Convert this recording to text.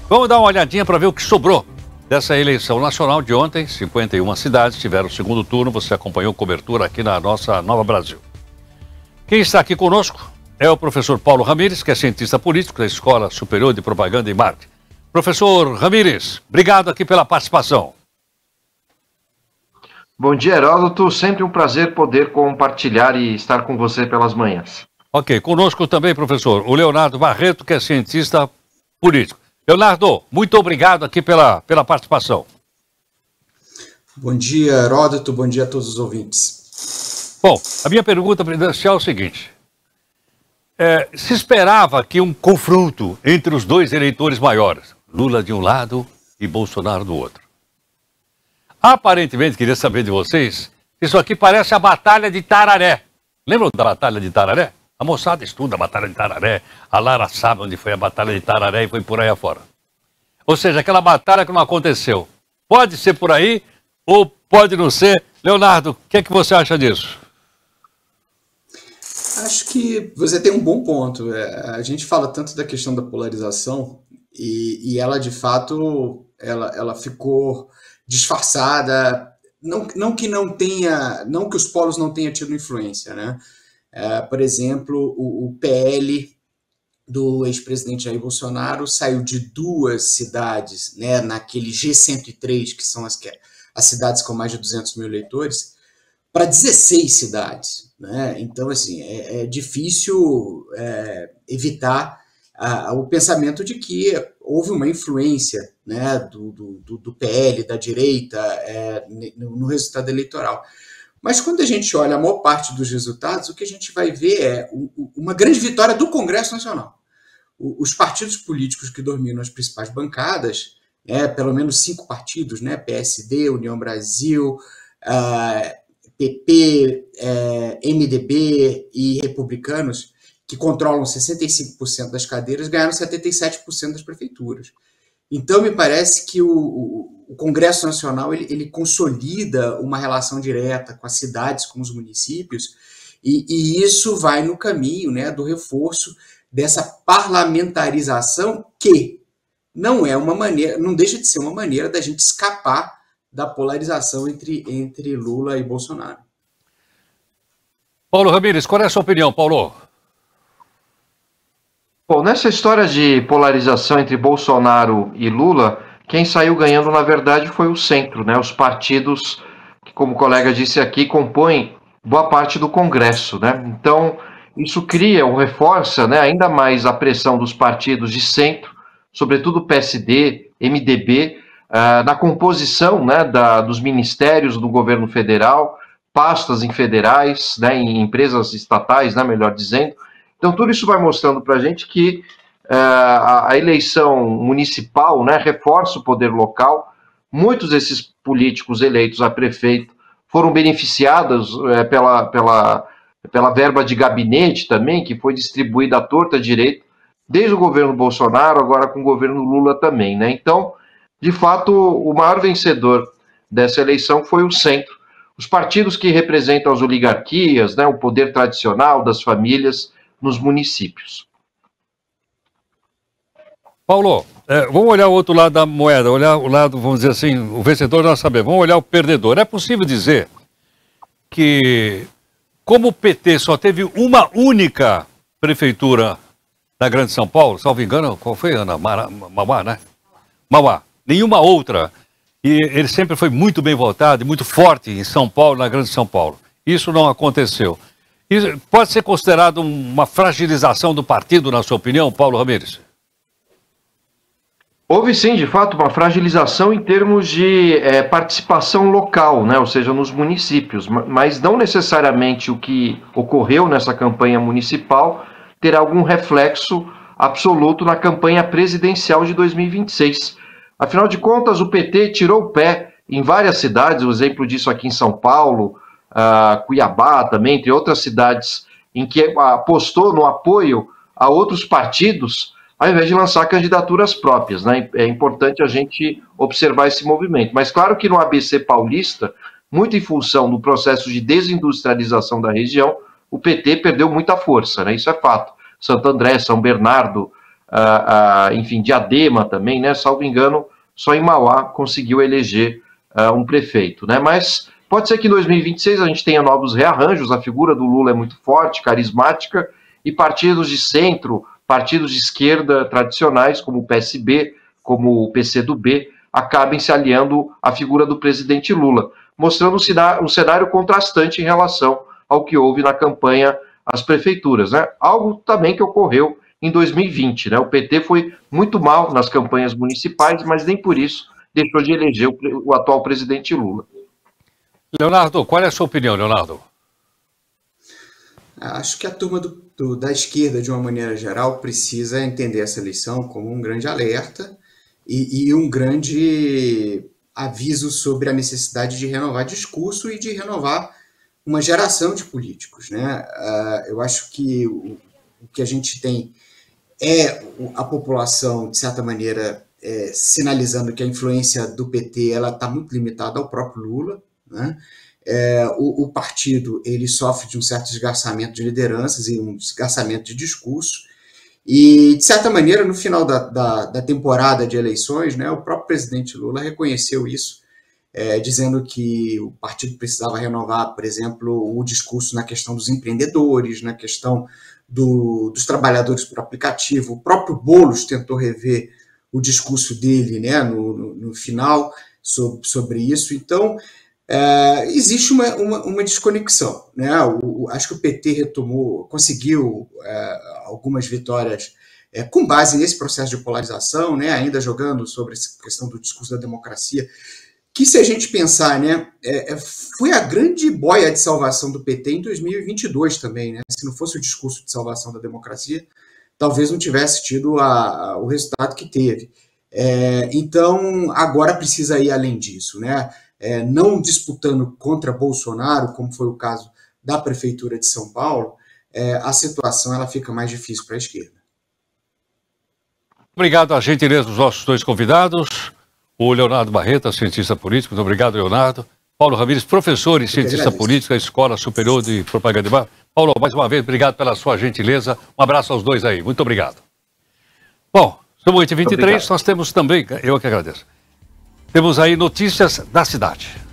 Vamos dar uma olhadinha para ver o que sobrou dessa eleição nacional de ontem. 51 cidades tiveram o segundo turno. Você acompanhou cobertura aqui na nossa Nova Brasil. Quem está aqui conosco é o professor Paulo Ramires, que é cientista político da Escola Superior de Propaganda e Marketing. Professor Ramires, obrigado aqui pela participação. Bom dia, Heródoto. Sempre um prazer poder compartilhar e estar com você pelas manhãs. Ok, conosco também, professor, o Leonardo Barreto, que é cientista político. Leonardo, muito obrigado aqui pela participação. Bom dia, Heródoto. Bom dia a todos os ouvintes. Bom, a minha pergunta presidencial é o seguinte. Se esperava que um confronto entre os dois eleitores maiores, Lula de um lado e Bolsonaro do outro. Aparentemente, queria saber de vocês, isso aqui parece a Batalha de Tararé. Lembram da Batalha de Tararé? A moçada estuda a Batalha de Tararé, a Lara sabe onde foi a Batalha de Tararé e foi por aí afora. Ou seja, aquela batalha que não aconteceu. Pode ser por aí ou pode não ser. Leonardo, o que é que você acha disso? Acho que você tem um bom ponto. A gente fala tanto da questão da polarização e ela, de fato, ela ficou disfarçada. Não que os polos não tenham tido influência, né? Por exemplo, o PL do ex-presidente Jair Bolsonaro saiu de 2 cidades, né, naquele G103, que são as cidades com mais de 200 mil eleitores, para 16 cidades. Né? Então, assim, é difícil evitar o pensamento de que houve uma influência, né, do PL, da direita, no resultado eleitoral. Mas quando a gente olha a maior parte dos resultados, o que a gente vai ver é uma grande vitória do Congresso Nacional. Os partidos políticos que dominam as principais bancadas, pelo menos 5 partidos, né, PSD, União Brasil, PP, MDB e Republicanos, que controlam 65% das cadeiras, ganharam 77% das prefeituras. Então, me parece que o Congresso Nacional ele consolida uma relação direta com as cidades, com os municípios, e isso vai no caminho, né, do reforço dessa parlamentarização que não deixa de ser uma maneira da gente escapar da polarização entre Lula e Bolsonaro. Paulo Ramires, qual é a sua opinião, Paulo? Bom, nessa história de polarização entre Bolsonaro e Lula, quem saiu ganhando, na verdade, foi o centro, né? Os partidos que, como o colega disse aqui, compõem boa parte do Congresso, né? Então, isso cria ou reforça, né, ainda mais a pressão dos partidos de centro, sobretudo PSD, MDB, na composição, né, dos ministérios do governo federal, pastas em federais, né, em empresas estatais, né, melhor dizendo. Então, tudo isso vai mostrando para a gente que a eleição municipal, né, reforça o poder local. Muitos desses políticos eleitos a prefeito foram beneficiados pela verba de gabinete também, que foi distribuída à torta direita, desde o governo Bolsonaro, agora com o governo Lula também, né? Então, de fato, o maior vencedor dessa eleição foi o centro. Os partidos que representam as oligarquias, né, o poder tradicional das famílias nos municípios. Paulo, vamos olhar o outro lado da moeda, olhar o lado, vamos dizer assim, o vencedor nós sabemos, vamos olhar o perdedor. É possível dizer que, como o PT só teve uma única prefeitura na Grande São Paulo, salvo engano, qual foi, Ana? Mauá, né? Mauá. Nenhuma outra. E ele sempre foi muito bem votado e muito forte em São Paulo, na Grande São Paulo. Isso não aconteceu. Isso pode ser considerado uma fragilização do partido, na sua opinião, Paulo Ramires? Houve sim, de fato, uma fragilização em termos de participação local, né? Ou seja, nos municípios, mas não necessariamente o que ocorreu nessa campanha municipal terá algum reflexo absoluto na campanha presidencial de 2026. Afinal de contas, o PT tirou o pé em várias cidades, o exemplo disso aqui em São Paulo, Cuiabá também, entre outras cidades, em que apostou no apoio a outros partidos, ao invés de lançar candidaturas próprias, né? É importante a gente observar esse movimento. Mas claro que no ABC paulista, muito em função do processo de desindustrialização da região, o PT perdeu muita força, né? Isso é fato. Santo André, São Bernardo, enfim, Diadema também, né? Salvo engano, só em Mauá conseguiu eleger um prefeito, né? Mas pode ser que em 2026 a gente tenha novos rearranjos, a figura do Lula é muito forte, carismática, e partidos de centro, partidos de esquerda tradicionais, como o PSB, como o PCdoB, acabem se aliando à figura do presidente Lula, mostrando um cenário contrastante em relação ao que houve na campanha às prefeituras, né? Algo também que ocorreu em 2020, né? O PT foi muito mal nas campanhas municipais, mas nem por isso deixou de eleger o atual presidente Lula. Leonardo, qual é a sua opinião, Leonardo? Acho que a turma da esquerda, de uma maneira geral, precisa entender essa eleição como um grande alerta e um grande aviso sobre a necessidade de renovar discurso e de renovar uma geração de políticos, né? Eu acho que o que a gente tem é a população, de certa maneira, sinalizando que a influência do PT está muito limitada ao próprio Lula, né? O partido ele sofre de um certo desgarçamento de lideranças e um desgarçamento de discurso, e, de certa maneira, no final da temporada de eleições, né, o próprio presidente Lula reconheceu isso, dizendo que o partido precisava renovar, por exemplo, o discurso na questão dos empreendedores, na questão dos trabalhadores por aplicativo. O próprio Boulos tentou rever o discurso dele, né, no final sobre isso. Então, existe uma desconexão, né? Acho que o PT conseguiu algumas vitórias com base nesse processo de polarização, né? Ainda jogando sobre essa questão do discurso da democracia, que, se a gente pensar, né, foi a grande boia de salvação do PT em 2022 também, né? Se não fosse o discurso de salvação da democracia, talvez não tivesse tido o resultado que teve. Então, agora precisa ir além disso, né? Não disputando contra Bolsonaro, como foi o caso da Prefeitura de São Paulo, a situação ela fica mais difícil para a esquerda. Obrigado à gentileza dos nossos dois convidados, o Leonardo Barreto, cientista político. Muito obrigado, Leonardo. Paulo Ramires, professor e cientista político da Escola Superior de Propaganda. Paulo, mais uma vez, obrigado pela sua gentileza. Um abraço aos dois aí. Muito obrigado. Bom, estamos em 23, nós temos também, eu que agradeço. Temos aí notícias da cidade.